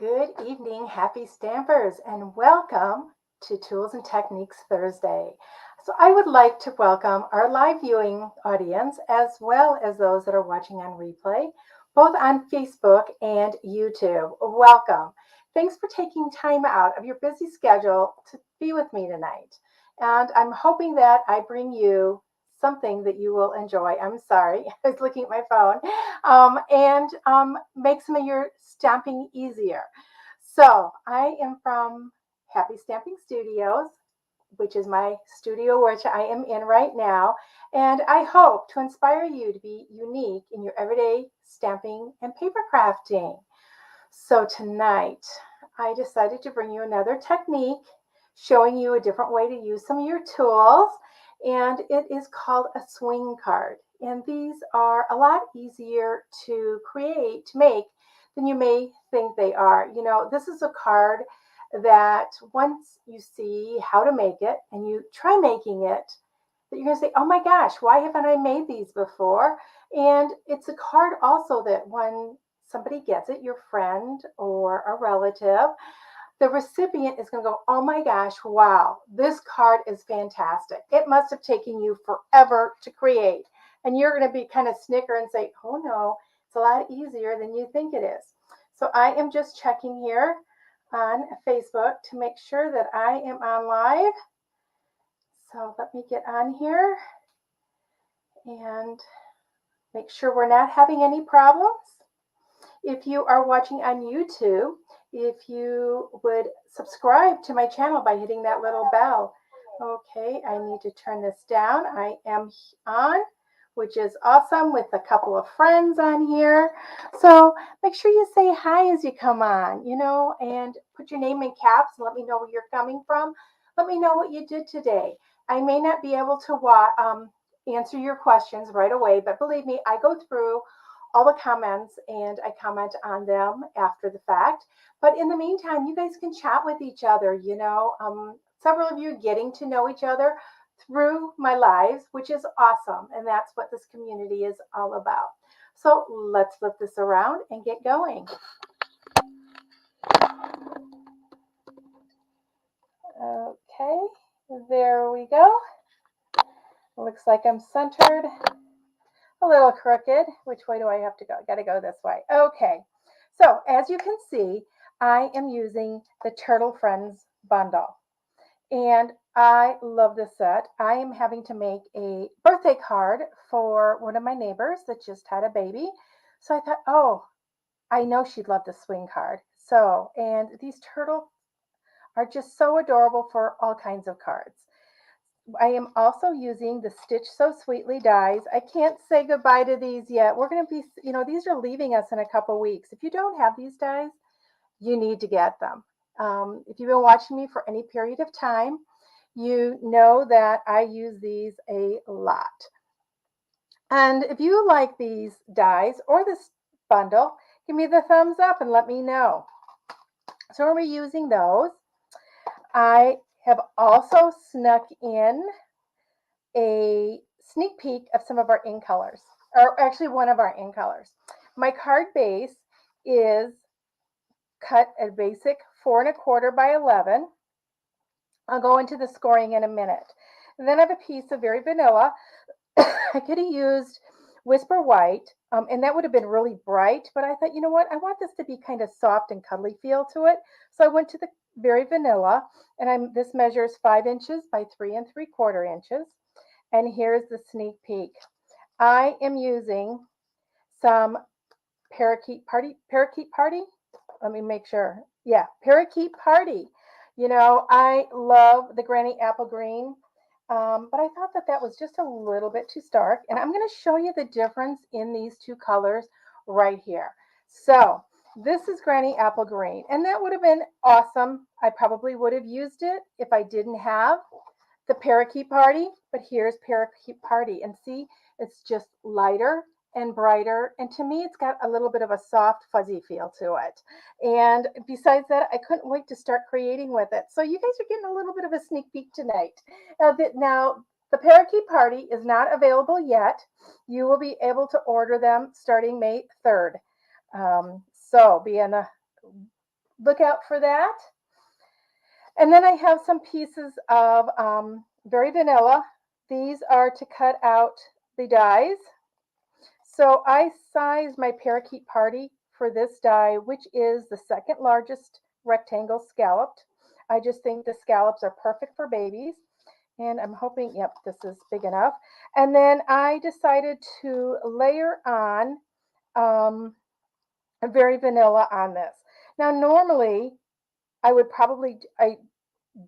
Good evening, happy stampers, and welcome to Tools and Techniques Thursday. So, I would like to welcome our live viewing audience as well as those that are watching on replay, both on Facebook and YouTube. Welcome. Thanks for taking time out of your busy schedule to be with me tonight. And I'm hoping that I bring you something that you will enjoy. I'm sorry, I was looking at my phone, and make some of your stamping easier. So I am from Happy Stamping Studios, which is my studio which I am in right now, and I hope to inspire you to be unique in your everyday stamping and paper crafting. So tonight I decided to bring you another technique showing you a different way to use some of your tools, and it is called a swing card. And these are a lot easier to make than you may think they are. This is a card that once you see how to make it and you try making it, that you're going to say, oh my gosh, why haven't I made these before? And it's a card also that when somebody gets it, your friend or a relative, the recipient is going to go, oh my gosh, wow, this card is fantastic. It must have taken you forever to create. And you're going to be kind of snicker and say, oh no, it's a lot easier than you think it is. So I am just checking here on Facebook to make sure that I am on live. So let me get on here and make sure we're not having any problems. If you are watching on YouTube, if you would subscribe to my channel by hitting that little bell. Okay, I need to turn this down. I am on, which is awesome, with a couple of friends on here. So make sure you say hi as you come on, and put your name in caps and let me know where you're coming from. Let me know what you did today. I may not be able to answer your questions right away, but believe me, I go through all the comments and I comment on them after the fact. But in the meantime, you guys can chat with each other. Several of you getting to know each other through my lives, which is awesome. And that's what this community is all about. So let's flip this around and get going. Okay, there we go. Looks like I'm centered. A little crooked. Which way do I have to go? I got to go this way. Okay. So as you can see, I am using the Turtle Friends bundle. And I love this set. I am having to make a birthday card for one of my neighbors that just had a baby. So I thought, oh, I know she'd love the swing card. So, and these turtles are just so adorable for all kinds of cards. I am also using the Stitch So Sweetly dies. I can't say goodbye to these yet. We're going to be, these are leaving us in a couple weeks. If you don't have these dies, you need to get them. If you've been watching me for any period of time, you know that I use these a lot. And if you like these dies or this bundle, give me the thumbs up and let me know. So we're using those. I have also snuck in a sneak peek of some of our ink colors, or actually one of our ink colors. My card base is cut a basic 4¼ by 11. I'll go into the scoring in a minute. And then I have a piece of very vanilla. I could have used Whisper White, and that would have been really bright, but I thought, you know what, I want this to be kind of soft and cuddly feel to it. So I went to the very vanilla, and this measures 5 inches by 3¾ inches. And here's the sneak peek. I am using some Parakeet Party. Let me make sure. Yeah, Parakeet Party. I love the Granny Apple Green, but I thought that was just a little bit too stark. And I'm going to show you the difference in these two colors right here. So this is Granny Apple Green, and that would have been awesome. I probably would have used it if I didn't have the Parakeet Party, but here's Parakeet Party. And see, it's just lighter and brighter. And to me, it's got a little bit of a soft, fuzzy feel to it. And besides that, I couldn't wait to start creating with it. So you guys are getting a little bit of a sneak peek tonight. Now, the Parakeet Party is not available yet. You will be able to order them starting May 3rd. So be on the look out for that. And then I have some pieces of Very Vanilla. These are to cut out the dies. So I sized my Parakeet Party for this die, which is the second largest rectangle scalloped. I just think the scallops are perfect for babies. And I'm hoping, yep, this is big enough. And then I decided to layer on a Very Vanilla on this. Now, normally I would probably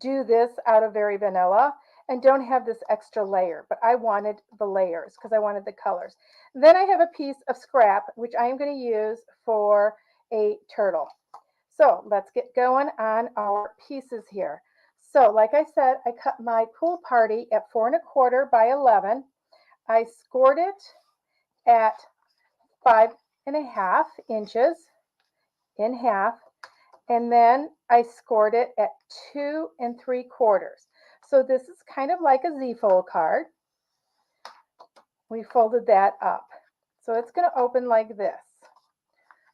do this out of Very Vanilla and don't have this extra layer, but I wanted the layers because I wanted the colors. Then I have a piece of scrap, which I am going to use for a turtle. So let's get going on our pieces here. So like I said, I cut my pool party at 4 1/4 by 11. I scored it at 5 1/2 inches in half. And then I scored it at 2 3/4. So this is kind of like a Z-fold card. We folded that up. So it's going to open like this.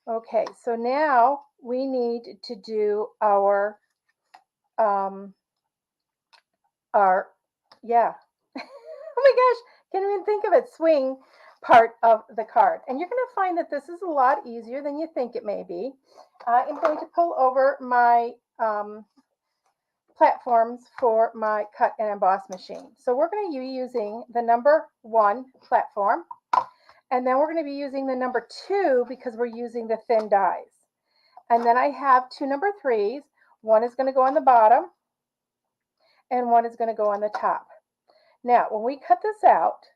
Okay, so now we need to do our yeah. Oh my gosh, can't even think of it, swing part of the card. And you're going to find that this is a lot easier than you think it may be. I'm going to pull over my platforms for my cut and emboss machine. So we're going to be using the number 1 platform, and then we're going to be using the number 2 because we're using the thin dies. And then I have 2 number 3s. One is going to go on the bottom and one is going to go on the top. Now, when we cut this out,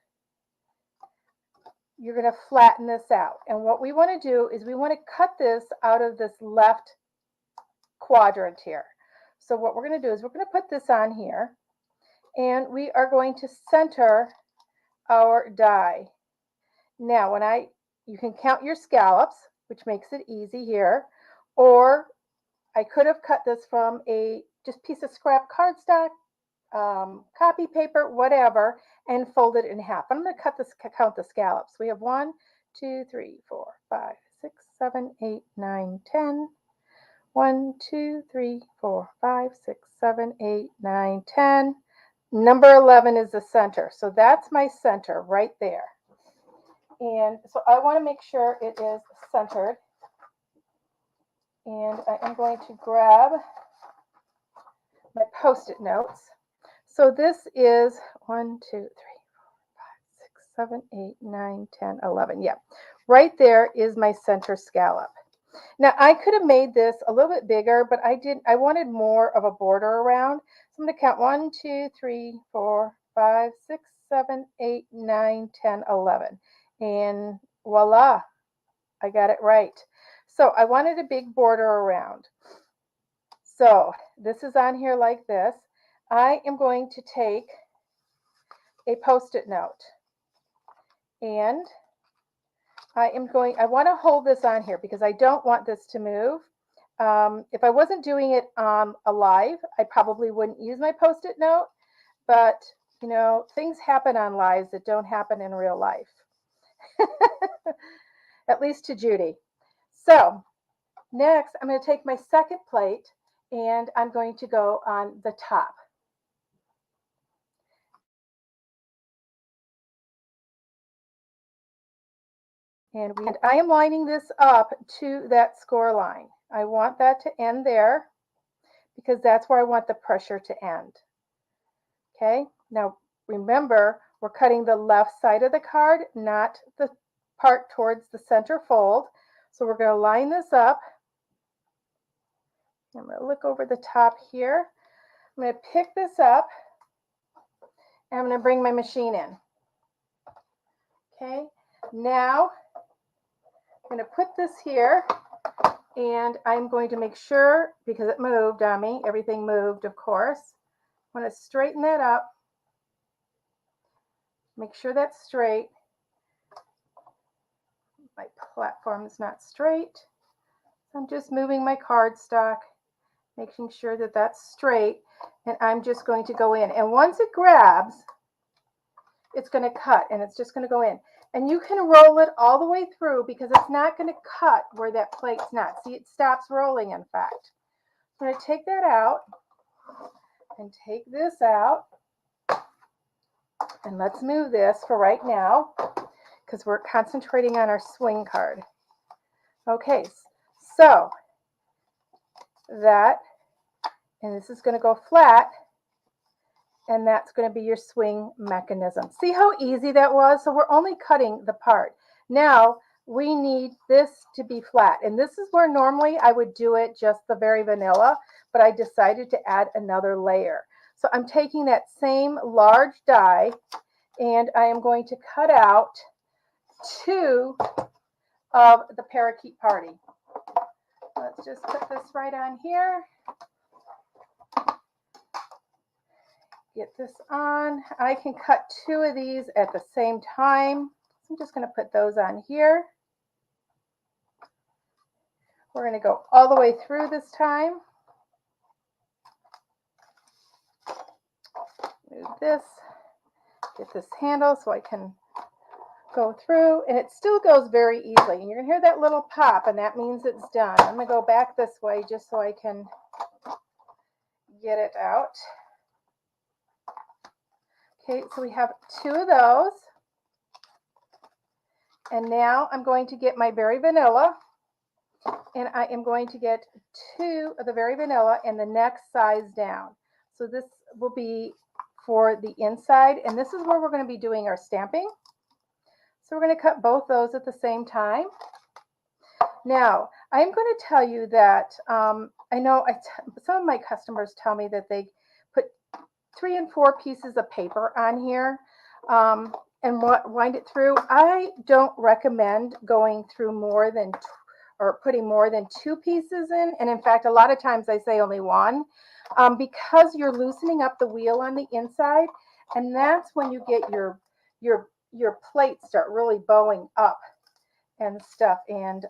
you're going to flatten this out. And what we want to do is we want to cut this out of this left quadrant here. So what we're going to do is we're going to put this on here, and we are going to center our die. Now, you can count your scallops, which makes it easy here, or I could have cut this from a just piece of scrap cardstock, copy paper, whatever, and fold it in half. I'm going to count the scallops. We have 1, 2, 3, 4, 5, 6, 7, 8, 9, 10. 1, 2, 3, 4, 5, 6, 7, 8, 9, 10. Number 11 is the center. So that's my center right there. And so I want to make sure it is centered. And I am going to grab my Post-it notes. So this is 1, 2, 3, 4, 5, 6, 7, 8, 9, 10, 11. Yeah, right there is my center scallop. Now I could have made this a little bit bigger, but I wanted more of a border around. So I'm going to count 1, 2, 3, 4, 5, 6, 7, 8, 9, 10, 11. And voila, I got it right. So I wanted a big border around. So this is on here like this. I am going to take a Post-it note, and I want to hold this on here because I don't want this to move. If I wasn't doing it live, I probably wouldn't use my Post-it note, but you know, things happen on lives that don't happen in real life. At least to Judy. So next, I'm going to take my second plate and I'm going to go on the top. And I am lining this up to that score line. I want that to end there because that's where I want the pressure to end. Okay, now remember, we're cutting the left side of the card, not the part towards the center fold. So we're going to line this up. I'm going to look over the top here. I'm going to pick this up and I'm going to bring my machine in. Okay, now I'm going to put this here and I'm going to make sure, because it moved on me, everything moved, of course. I'm going to straighten that up. Make sure that's straight. My platform is not straight. I'm just moving my cardstock, making sure that that's straight, and I'm just going to go in. And once it grabs, it's going to cut, and it's just going to go in. And you can roll it all the way through because it's not going to cut where that plate's not. See, it stops rolling, in fact. I'm going to take that out and take this out. And let's move this for right now because we're concentrating on our swing card. Okay, so that, and this is going to go flat, and that's going to be your swing mechanism. See how easy that was? So we're only cutting the part. Now we need this to be flat, and this is where normally I would do it just the very vanilla, but I decided to add another layer. So I'm taking that same large die, and I am going to cut out 2 of the parakeet party. Let's just put this right on here. Get this on. I can cut 2 of these at the same time. So I'm just going to put those on here. We're going to go all the way through this time. Move this. Get this handle so I can go through, and it still goes very easily. And you're going to hear that little pop, and that means it's done. I'm going to go back this way just so I can get it out. Okay, so we have 2 of those. And now I'm going to get my very vanilla, and I am going to get 2 of the very vanilla and the next size down. So this will be for the inside, and this is where we're going to be doing our stamping. So we're going to cut both those at the same time. Now, I'm going to tell you that I know some of my customers tell me that they put 3 and 4 pieces of paper on here and wind it through. I don't recommend going through more than or putting more than 2 pieces in. And in fact, a lot of times I say only 1 because you're loosening up the wheel on the inside. And that's when you get your plates start really bowing up and stuff. And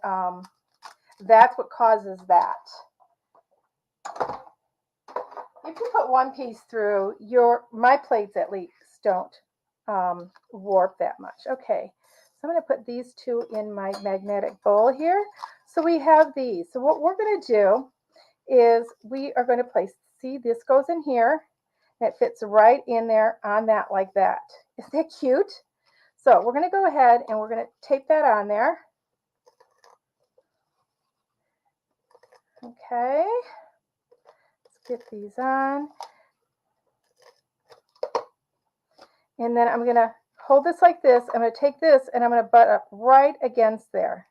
that's what causes that. If you put 1 piece through, my plates at least don't warp that much. Okay, so I'm going to put these 2 in my magnetic bowl here. So we have these. So what we're going to do is we are going to place, see, this goes in here, and it fits right in there on that like that. Isn't that cute? So we're going to go ahead and we're going to tape that on there. Okay, let's get these on. And then I'm going to hold this like this. I'm going to take this and I'm going to butt up right against there,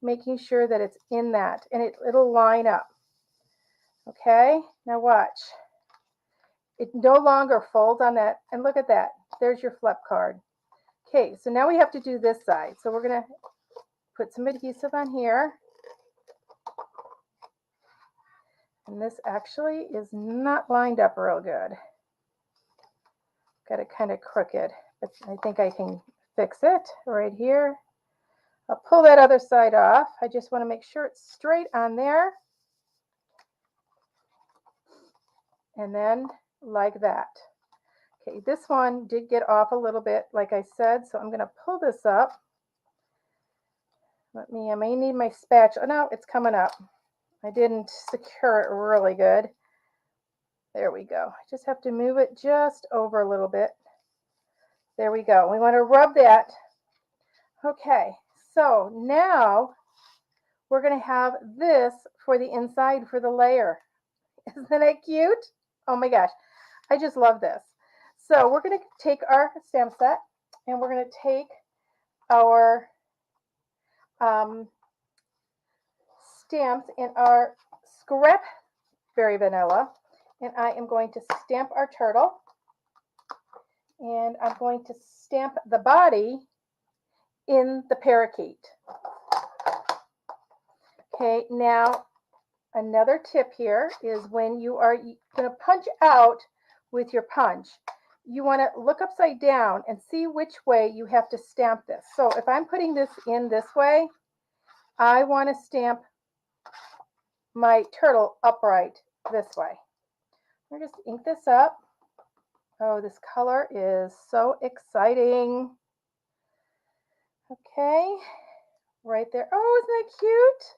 making sure that it's in that, and it'll line up. Okay, now watch. It no longer folds on that, and look at that. There's your flip card. Okay, so now we have to do this side. So we're going to put some adhesive on here. And this actually is not lined up real good. Got it kind of crooked, but I think I can fix it right here. I'll pull that other side off. I just want to make sure it's straight on there. And then like that. Okay, this one did get off a little bit, like I said, so I'm going to pull this up. I may need my spatula. Oh, no, it's coming up. I didn't secure it really good. There we go. I just have to move it just over a little bit. There we go. We want to rub that. Okay, so now we're going to have this for the inside for the layer. Isn't that cute? Oh my gosh, I just love this. So we're going to take our stamp set and we're going to take our stamps in our scrap berry vanilla, and I am going to stamp our turtle, and I'm going to stamp the body in the parakeet. Okay, now another tip here is when you are going to punch out with your punch, you want to look upside down and see which way you have to stamp this. So if I'm putting this in this way, I want to stamp my turtle upright this way. I'll just ink this up. Oh, this color is so exciting. Okay, right there. Oh, isn't that cute?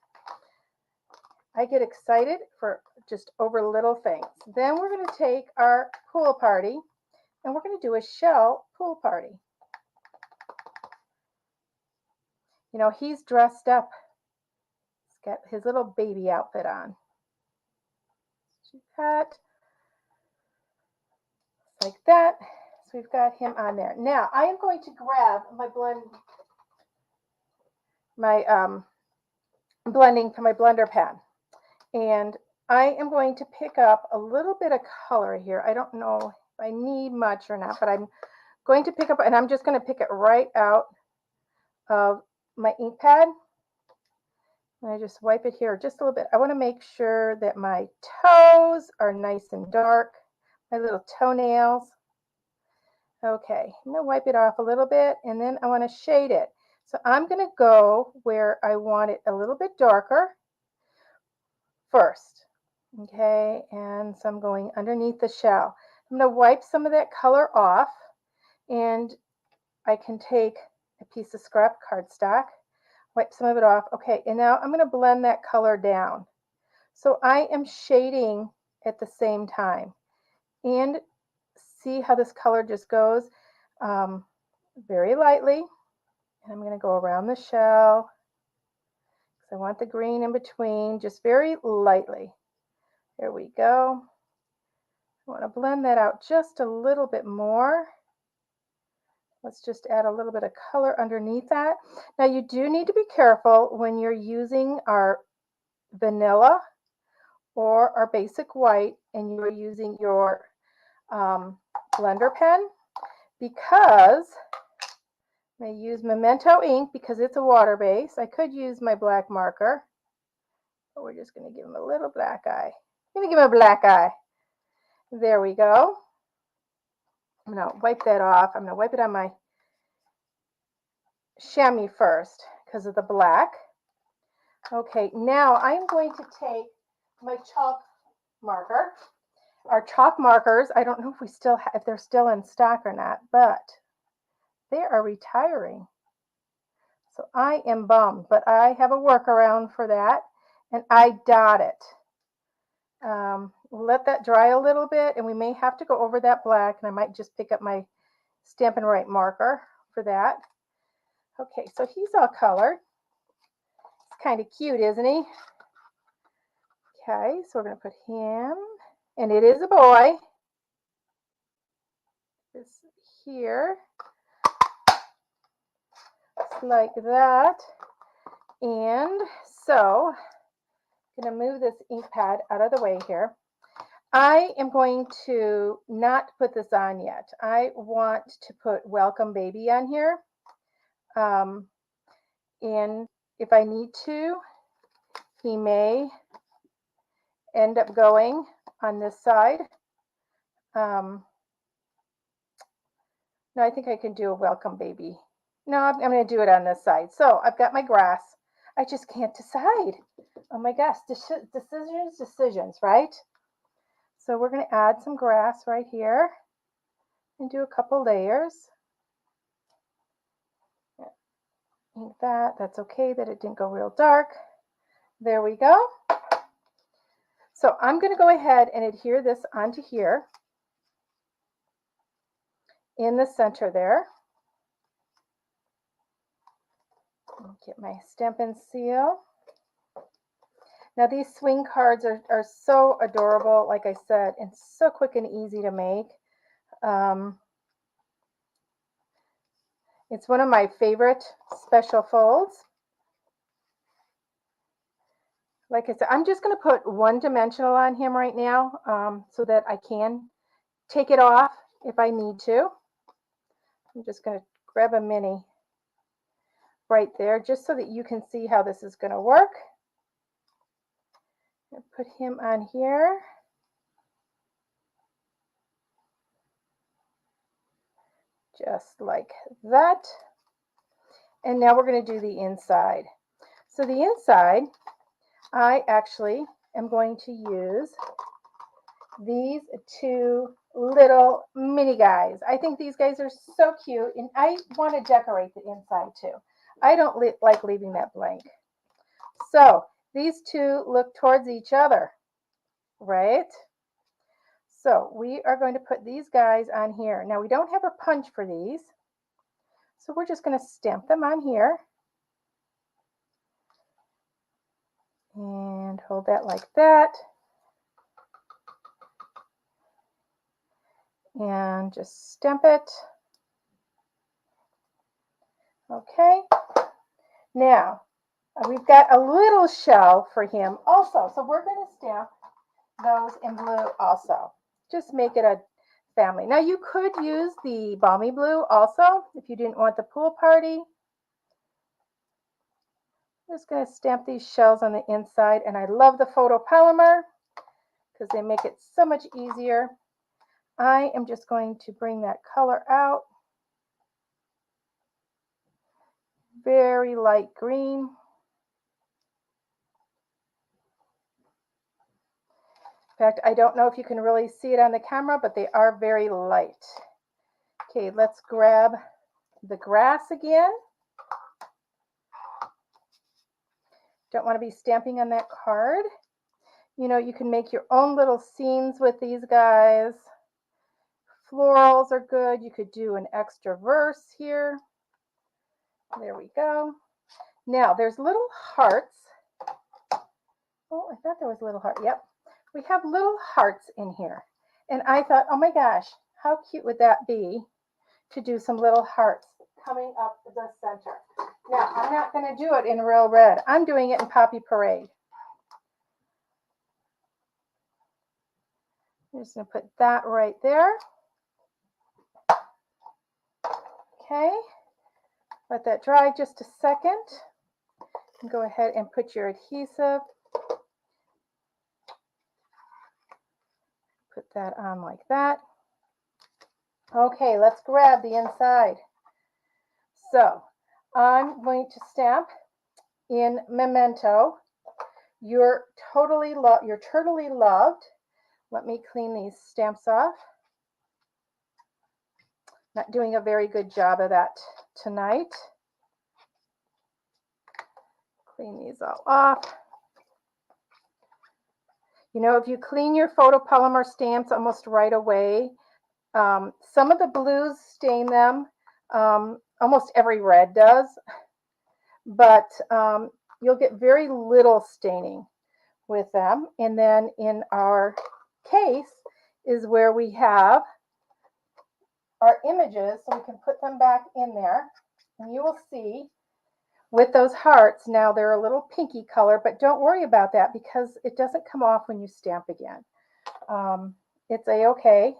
I get excited for just over little things. Then we're going to take our pool party and we're going to do a shell pool party. You know, he's dressed up. He's got his little baby outfit on. That, like that. So we've got him on there. Now I am going to grab my blending from my blender pan, and I am going to pick up a little bit of color here. I don't know if I need much or not, but I'm going to pick up, and I'm just going to pick it right out of my ink pad. And I just wipe it here just a little bit. I want to make sure that my toes are nice and dark, my little toenails. Okay, I'm going to wipe it off a little bit, and then I want to shade it. So I'm going to go where I want it a little bit darker first. Okay, and so I'm going underneath the shell. I'm going to wipe some of that color off, and I can take a piece of scrap cardstock, wipe some of it off. Okay, and now I'm going to blend that color down. So I am shading at the same time. And see how this color just goes very lightly. And I'm going to go around the shell. So I want the green in between, just very lightly. There we go. I want to blend that out just a little bit more. Let's just add a little bit of color underneath that. Now you do need to be careful when you're using our vanilla or our basic white and you're using your blender pen, because I use Memento ink because it's a water base. I could use my black marker, but we're just going to give him a little black eye. I'm going to give him a black eye. There we go. I'm going to wipe that off. I'm going to wipe it on my chamois first because of the black. Okay, now I'm going to take my chalk marker. Our chalk markers, I don't know if if they're still in stock or not, but they are retiring. So I am bummed, but I have a workaround for that, and I dot it. Let that dry a little bit, and we may have to go over that black, and I might just pick up my Stampin' Right marker for that. Okay, so he's all colored. It's kind of cute, isn't he? Okay, so we're going to put him, and it is a boy. This here, just like that. And so I'm going to move this ink pad out of the way here. I am going to not put this on yet. I want to put Welcome Baby on here. And if I need to, he may end up going on this side. No, I think I can do a Welcome Baby. No, I'm going to do it on this side. So I've got my grass. I just can't decide. Oh my gosh, decisions, right? So we're going to add some grass right here and do a couple layers. Ink that. That's okay that it didn't go real dark. There we go. So I'm going to go ahead and adhere this onto here in the center there. Get my Stampin' Seal. Now these swing cards are so adorable, like I said, and so quick and easy to make. It's one of my favorite special folds. Like I said, I'm just going to put one dimensional on him right now so that I can take it off if I need to. I'm just going to grab a mini right there just so that you can see how this is going to work. Put him on here. Just like that. And now we're going to do the inside. So the inside, I actually am going to use these two little mini guys. I think these guys are so cute, and I want to decorate the inside too. I don't like leaving that blank. So these two look towards each other, right? So we are going to put these guys on here. Now we don't have a punch for these, so we're just going to stamp them on here. And hold that like that. And just stamp it. Okay. Now, we've got a little shell for him also. So we're going to stamp those in blue also. Just make it a family. Now you could use the balmy blue also if you didn't want the pool party. I'm just going to stamp these shells on the inside, and I love the photopolymer because they make it so much easier. I am just going to bring that color out. Very light green. In fact, I don't know if you can really see it on the camera, but they are very light. Okay, let's grab the grass again. Don't want to be stamping on that card. You know, you can make your own little scenes with these guys. Florals are good. You could do an extra verse here. There we go. Now, there's little hearts. Oh, I thought there was a little heart. Yep. We have little hearts in here. And I thought, oh my gosh, how cute would that be to do some little hearts coming up the center. Now, I'm not going to do it in real red. I'm doing it in Poppy Parade. I'm just going to put that right there. Okay. Let that dry just a second. And go ahead and put your adhesive. Put that on like that. Okay, let's grab the inside. So I'm going to stamp in Memento. You're totally loved. Let me clean these stamps off. Not doing a very good job of that tonight. Clean these all off. You know, if you clean your photopolymer stamps almost right away, some of the blues stain them. Almost every red does. But you'll get very little staining with them. And then in our case is where we have our images, so we can put them back in there. And you will see with those hearts, now they're a little pinky color, but don't worry about that because it doesn't come off when you stamp again. It's a-okay.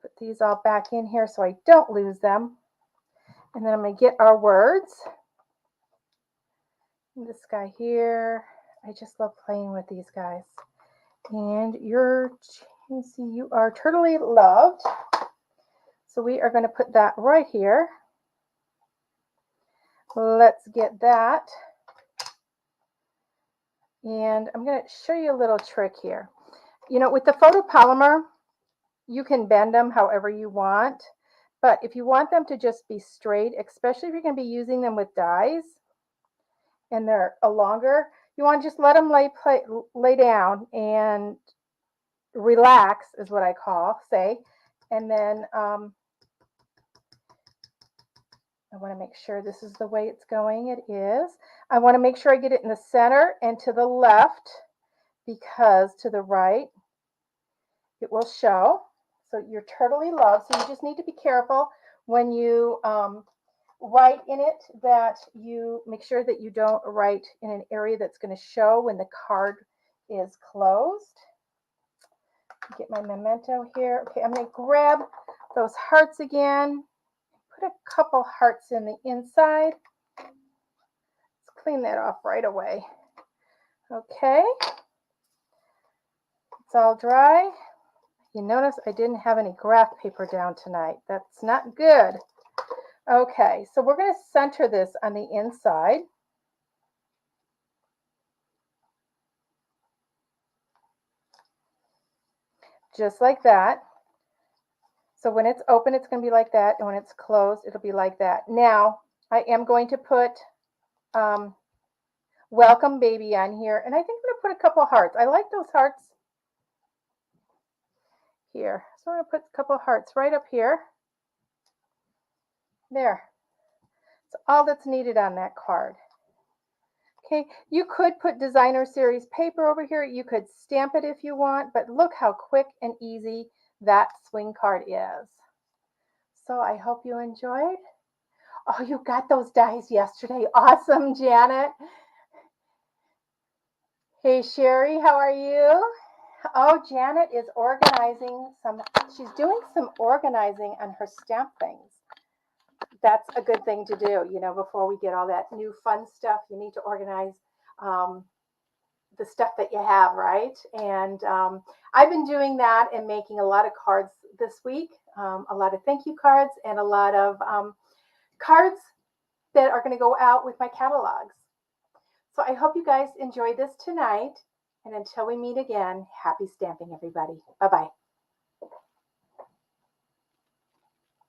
Put these all back in here so I don't lose them. And then I'm going to get our words. And this guy here, I just love playing with these guys. And you see, you are totally loved. So we are going to put that right here. Let's get that. And I'm going to show you a little trick here. You know, with the photopolymer, you can bend them however you want. But if you want them to just be straight, especially if you're going to be using them with dies, and they're longer, you want to just let them lay down and relax is what I say. And then I want to make sure this is the way it's going. It is. I want to make sure I get it in the center and to the left, because to the right it will show. So you're totally loved. So you just need to be careful when you write in it that you make sure that you don't write in an area that's going to show when the card is closed. Get my Memento here. Okay, I'm going to grab those hearts again. Put a couple hearts in the inside. Let's clean that off right away. Okay. It's all dry. You notice I didn't have any graph paper down tonight. That's not good. Okay, so we're going to center this on the inside. Just like that. So when it's open, it's going to be like that. And when it's closed, it'll be like that. Now, I am going to put welcome baby on here. And I think I'm going to put a couple hearts. I like those hearts here. So I'm going to put a couple hearts right up here. There. That's all that's needed on that card. Okay, you could put designer series paper over here. You could stamp it if you want, but look how quick and easy that swing card is. So I hope you enjoyed. Oh, you got those dies yesterday. Awesome, Janet. Hey, Sherry, how are you? Oh, Janet is organizing she's doing some organizing on her stamp things. That's a good thing to do, before we get all that new fun stuff. You need to organize the stuff that you have, right? And I've been doing that and making a lot of cards this week, a lot of thank you cards and a lot of cards that are going to go out with my catalogs. So I hope you guys enjoyed this tonight. And until we meet again, happy stamping, everybody. Bye-bye.